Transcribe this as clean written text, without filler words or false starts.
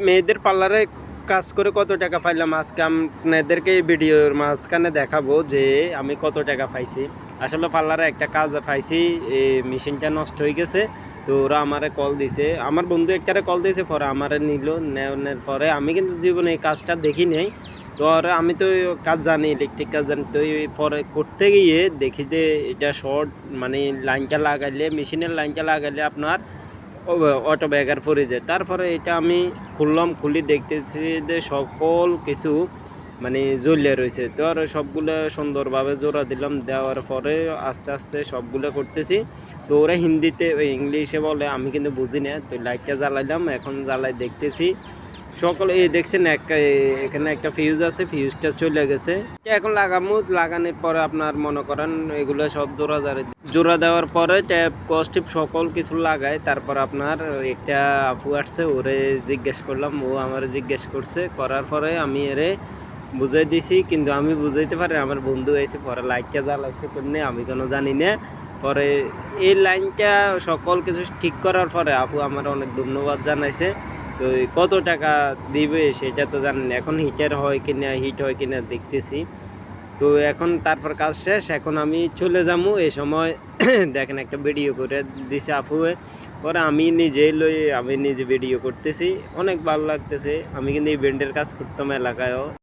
মেয়েদের পার্লারে কাজ করে কত টাকা পাইলাম আজকে আপনাদেরকে এই ভিডিওর মাঝখানে দেখাবো যে আমি কত টাকা পাইছি। আসলে পার্লারে একটা কাজ পাইছি, এই মেশিনটা নষ্ট হয়ে গেছে। তো ওরা আমারে কল দিছে, আমার বন্ধু একটারে কল দিয়েছে, পরে আমারে নিল, নেওয়ার পরে আমি কিন্তু জীবনে এই কাজটা দেখি নাই। তো আর আমি তো কাজ জানি, ইলেকট্রিক কাজ জানি। তো পরে করতে গিয়ে দেখি যে এটা শর্ট, মানে লাইনটা লাগাইলে, মেশিনের লাইনটা লাগাইলে আপনার অটো ব্যাগার পড়ে যায়। তারপরে এটা আমি খুললাম, খুলি দেখতেছি যে সকল কিছু মানে জ্বলিয়ে রয়েছে। তো আর সবগুলো সুন্দরভাবে জোড়া দিলাম, দেওয়ার পরে আস্তে আস্তে সবগুলো করতেছি। তো ওরা হিন্দিতে ইংলিশে বলে, আমি কিন্তু বুঝি না। তো লাইটটা জ্বালাইলাম, এখন জ্বালাই দেখতেছি সকল এই দেখছেন এখানে একটা ফিউজ আছে, ফিউজটা চলে গেছে। এখন লাগামু, লাগানোর পরে আপনার মনে করেন এগুলো সব জোড়া দেওয়ার পরে ট্যাপ কস্টিপ সকল কিছু লাগায়। তারপর আপনার একটা আপু আসছে, ওরে জিজ্ঞেস করলাম, ও আমার জিজ্ঞেস করছে, করার পরে আমি এরে বুঝাই দিছি। কিন্তু আমি বুঝাইতে পারি, আমার বন্ধু এসে পরে লাইটটা জ্বালাইছে কেমনে আমি কোনো জানি না। পরে এই লাইনটা সকল কিছু ঠিক করার পরে আপু আমার অনেক ধন্যবাদ জানাইছে। তো কত টাকা দিবে সেটা তো জানেন, এখন হিটার হয় কিনা, হিট হয় কিনা দেখতেছি। তো এখন তারপর কাজ শেষ, এখন আমি চলে যাবো। এই সময় দেখেন একটা ভিডিও করে দিছে আপু, পরে আমি নিজে ভিডিও করতেছি, অনেক ভালো লাগতেছে। আমি কিন্তু ইভেন্টের কাজ করতাম এলাকায়ও।